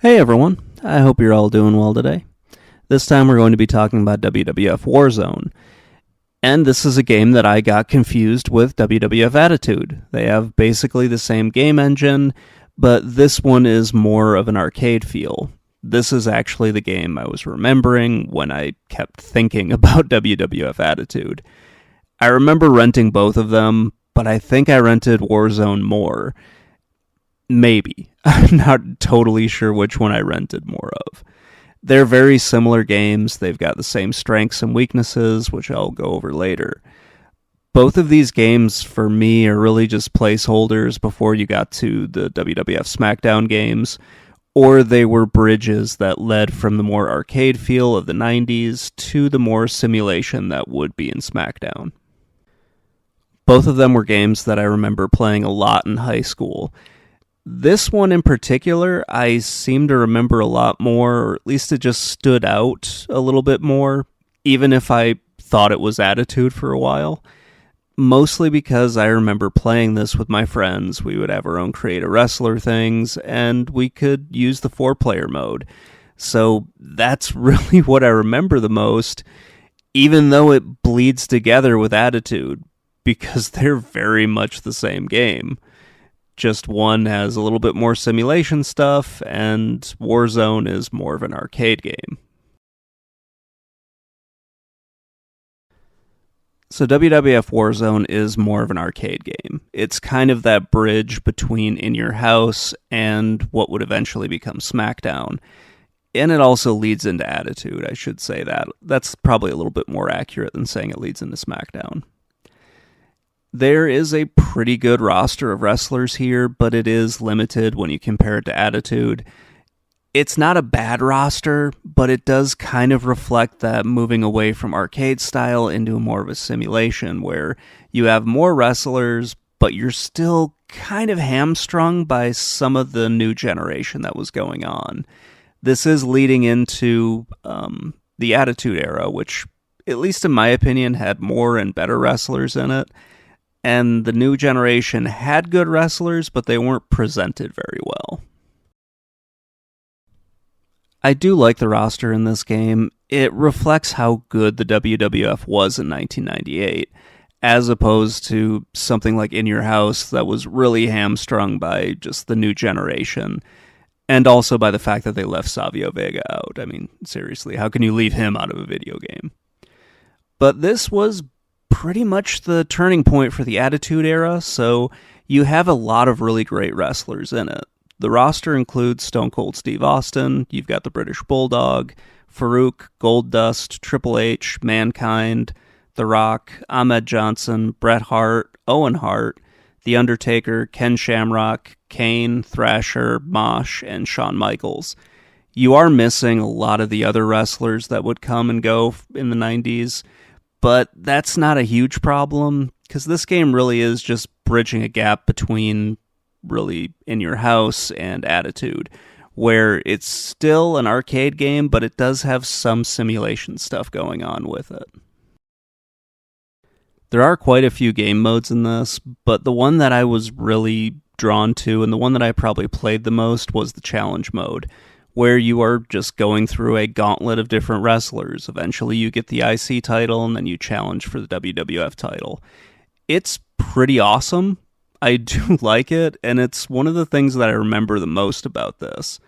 Hey everyone, I hope you're all doing well today. This time we're going to be talking about WWF Warzone. And this is a game that I got confused with WWF Attitude. They have basically the same game engine, but this one is more of an arcade feel. This is actually the game I was remembering when I kept thinking about WWF Attitude. I remember renting both of them, but I think I rented Warzone more. Maybe. I'm not totally sure which one I rented more of. They're very similar games. They've got the same strengths and weaknesses, which I'll go over later. Both of these games, for me, are really just placeholders before you got to the WWF Smackdown games, or they were bridges that led from the more arcade feel of the 90s to the more simulation that would be in Smackdown. Both of them were games that I remember playing a lot in high school. This one in particular, I seem to remember a lot more, or at least it just stood out a little bit more, even if I thought it was Attitude for a while. Mostly because I remember playing this with my friends. We would have our own Create a Wrestler things, and we could use the 4-player mode. So that's really what I remember the most, even though it bleeds together with Attitude, because they're very much the same game. Just one has a little bit more simulation stuff, and Warzone is more of an arcade game. So WWF Warzone is more of an arcade game. It's kind of that bridge between In Your House and what would eventually become SmackDown. And it also leads into Attitude, I should say that. That's probably a little bit more accurate than saying it leads into SmackDown. There is a pretty good roster of wrestlers here, but it is limited when you compare it to Attitude. It's not a bad roster, but it does kind of reflect that moving away from arcade style into more of a simulation where you have more wrestlers, but you're still kind of hamstrung by some of the new generation that was going on. This is leading into the Attitude Era, which, at least in my opinion, had more and better wrestlers in it. And the new generation had good wrestlers, but they weren't presented very well. I do like the roster in this game. It reflects how good the WWF was in 1998, as opposed to something like In Your House that was really hamstrung by just the new generation, and also by the fact that they left Savio Vega out. I mean, seriously, how can you leave him out of a video game? But this was pretty much the turning point for the Attitude Era, so you have a lot of really great wrestlers in it. The roster includes Stone Cold Steve Austin, you've got the British Bulldog, Farouk, Goldust, Triple H, Mankind, The Rock, Ahmed Johnson, Bret Hart, Owen Hart, The Undertaker, Ken Shamrock, Kane, Thrasher, Mosh, and Shawn Michaels. You are missing a lot of the other wrestlers that would come and go in the 90s, but that's not a huge problem, because this game really is just bridging a gap between really In Your House and Attitude, where it's still an arcade game, but it does have some simulation stuff going on with it. There are quite a few game modes in this, but the one that I was really drawn to, and the one that I probably played the most, was the challenge mode, where you are just going through a gauntlet of different wrestlers. Eventually you get the IC title, and then you challenge for the WWF title. It's pretty awesome. I do like it, and it's one of the things that I remember the most about this.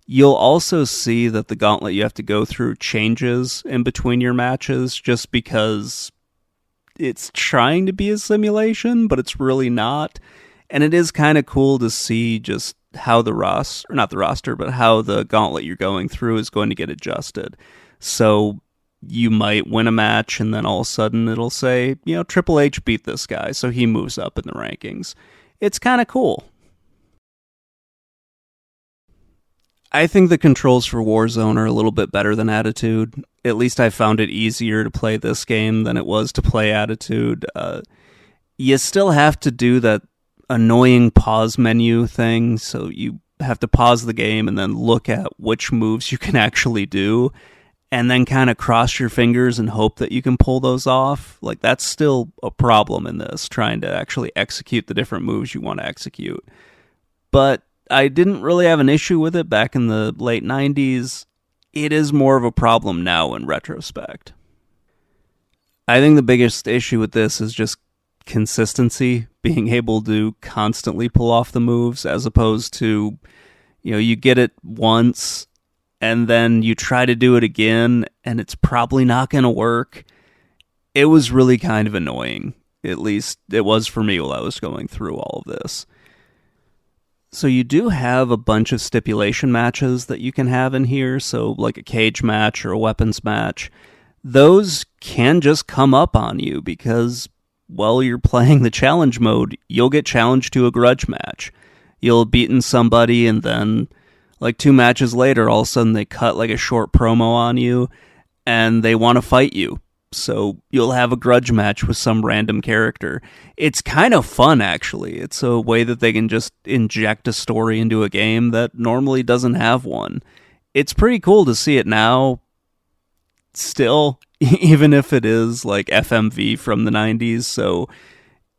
You'll also see that the gauntlet you have to go through changes in between your matches, just because it's trying to be a simulation, but it's really not. And it is kind of cool to see just how the how the gauntlet you're going through is going to get adjusted. So you might win a match, and then all of a sudden it'll say, Triple H beat this guy, so he moves up in the rankings. It's kind of cool. I think the controls for Warzone are a little bit better than Attitude. At least I found it easier to play this game than it was to play Attitude. You still have to do that annoying pause menu thing, so you have to pause the game and then look at which moves you can actually do, and then kind of cross your fingers and hope that you can pull those off. Like, that's still a problem in this, trying to actually execute the different moves you want to execute. But I didn't really have an issue with it back in the late 90s. It is more of a problem now in retrospect. I think the biggest issue with this is just consistency, being able to constantly pull off the moves as opposed to, you get it once and then you try to do it again and it's probably not going to work. It was really kind of annoying. At least it was for me while I was going through all of this. So you do have a bunch of stipulation matches that you can have in here, so like a cage match or a weapons match. Those can just come up on you because while you're playing the challenge mode, you'll get challenged to a grudge match. You'll have beaten somebody and then, like 2 matches later, all of a sudden they cut like a short promo on you and they want to fight you. So you'll have a grudge match with some random character. It's kind of fun, actually. It's a way that they can just inject a story into a game that normally doesn't have one. It's pretty cool to see it now, still, even if it is like FMV from the 90s, so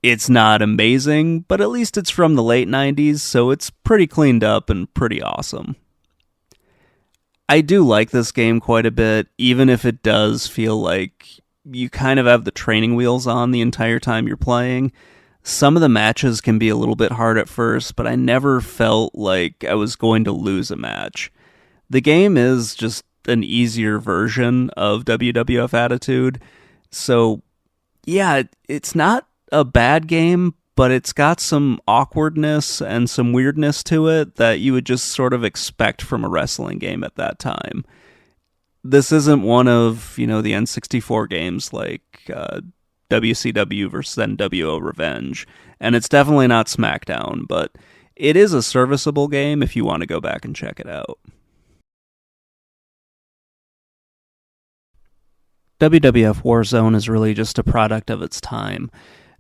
it's not amazing, but at least it's from the late 90s, so it's pretty cleaned up and pretty awesome. I do like this game quite a bit, even if it does feel like you kind of have the training wheels on the entire time you're playing. Some of the matches can be a little bit hard at first, but I never felt like I was going to lose a match. The game is just an easier version of WWF Attitude, so yeah, it's not a bad game, but it's got some awkwardness and some weirdness to it that you would just sort of expect from a wrestling game at that time. This isn't one of, the N64 games like WCW versus NWO Revenge, and it's definitely not SmackDown, but it is a serviceable game if you want to go back and check it out. WWF Warzone is really just a product of its time.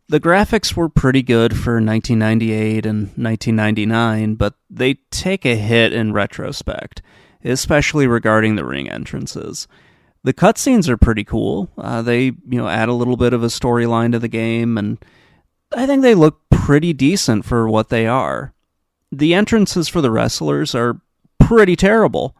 The graphics were pretty good for 1998 and 1999, but they take a hit in retrospect, especially regarding the ring entrances. The cutscenes are pretty cool. They, add a little bit of a storyline to the game, and I think they look pretty decent for what they are. The entrances for the wrestlers are pretty terrible.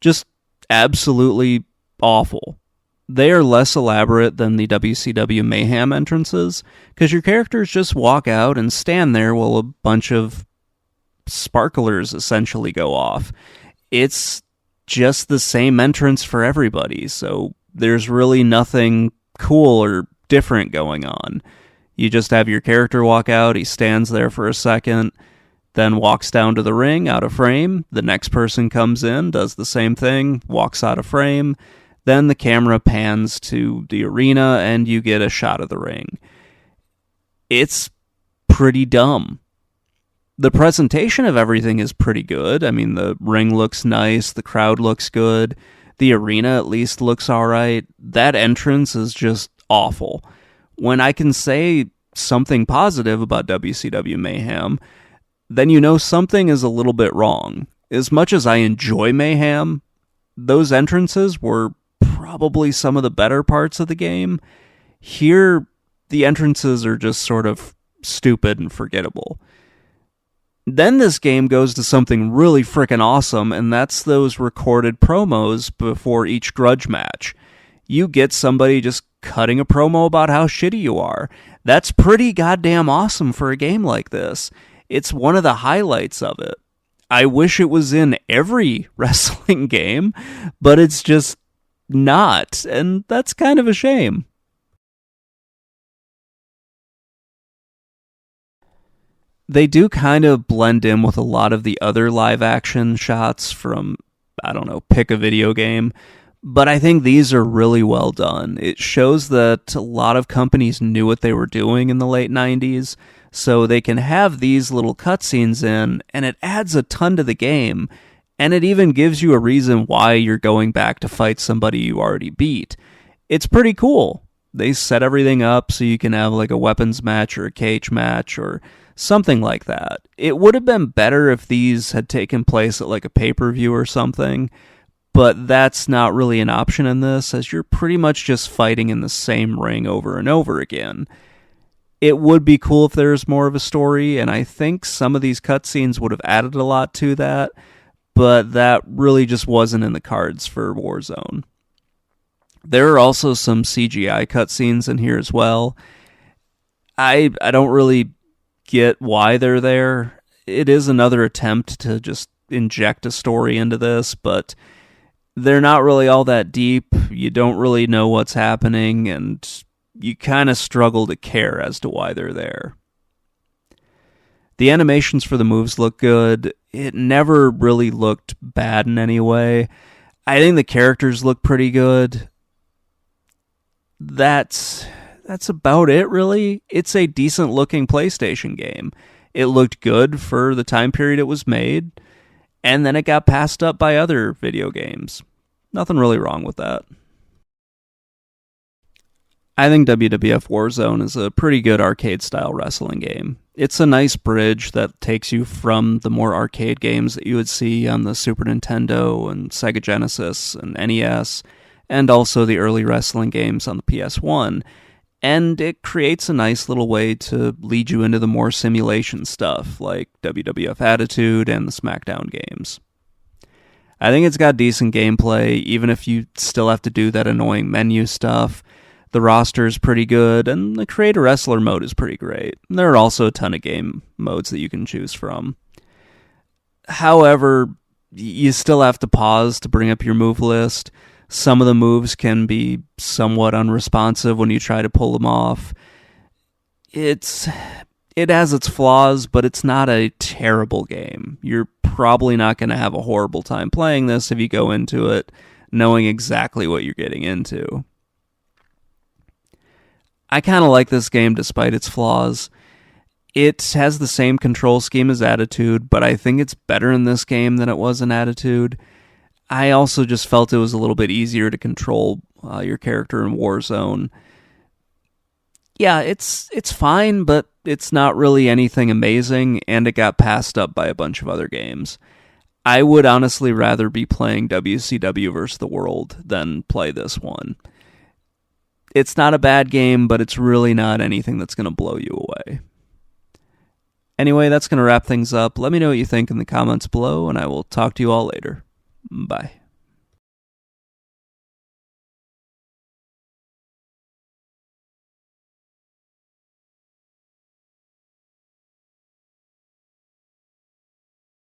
Just absolutely awful. They are less elaborate than the WCW Mayhem entrances, because your characters just walk out and stand there while a bunch of sparklers essentially go off. It's just the same entrance for everybody, so there's really nothing cool or different going on. You just have your character walk out, he stands there for a second, then walks down to the ring, out of frame, the next person comes in, does the same thing, walks out of frame, then the camera pans to the arena and you get a shot of the ring. It's pretty dumb. The presentation of everything is pretty good. I mean, the ring looks nice, the crowd looks good, the arena at least looks alright. That entrance is just awful. When I can say something positive about WCW Mayhem, then something is a little bit wrong. As much as I enjoy Mayhem, those entrances were probably some of the better parts of the game. Here, the entrances are just sort of stupid and forgettable. Then this game goes to something really freaking awesome, and that's those recorded promos before each grudge match. You get somebody just cutting a promo about how shitty you are. That's pretty goddamn awesome for a game like this. It's one of the highlights of it. I wish it was in every wrestling game, but it's just not, and that's kind of a shame. They do kind of blend in with a lot of the other live action shots from, pick a video game, but I think these are really well done. It shows that a lot of companies knew what they were doing in the late 90s, so they can have these little cutscenes in, and it adds a ton to the game, and it even gives you a reason why you're going back to fight somebody you already beat. It's pretty cool. They set everything up so you can have like a weapons match or a cage match or something like that. It would have been better if these had taken place at like a pay-per-view or something, but that's not really an option in this, as you're pretty much just fighting in the same ring over and over again. It would be cool if there's more of a story, and I think some of these cutscenes would have added a lot to that, but that really just wasn't in the cards for Warzone. There are also some CGI cutscenes in here as well. I don't really get why they're there. It is another attempt to just inject a story into this, but they're not really all that deep. You don't really know what's happening, and you kind of struggle to care as to why they're there. The animations for the moves look good. It never really looked bad in any way. I think the characters look pretty good. That's about it, really. It's a decent looking PlayStation game. It looked good for the time period it was made, and then it got passed up by other video games. Nothing really wrong with that. I think WWF Warzone is a pretty good arcade-style wrestling game. It's a nice bridge that takes you from the more arcade games that you would see on the Super Nintendo and Sega Genesis and NES, and also the early wrestling games on the PS1, and it creates a nice little way to lead you into the more simulation stuff, like WWF Attitude and the Smackdown games. I think it's got decent gameplay, even if you still have to do that annoying menu stuff. The roster is pretty good, and the Create a Wrestler mode is pretty great. There are also a ton of game modes that you can choose from. However, you still have to pause to bring up your move list. Some of the moves can be somewhat unresponsive when you try to pull them off. It has its flaws, but it's not a terrible game. You're probably not going to have a horrible time playing this if you go into it knowing exactly what you're getting into. I kind of like this game despite its flaws. It has the same control scheme as Attitude, but I think it's better in this game than it was in Attitude. I also just felt it was a little bit easier to control your character in Warzone. Yeah, it's fine, but it's not really anything amazing, and it got passed up by a bunch of other games. I would honestly rather be playing WCW vs. the World than play this one. It's not a bad game, but it's really not anything that's going to blow you away. Anyway, that's going to wrap things up. Let me know what you think in the comments below, and I will talk to you all later. Bye.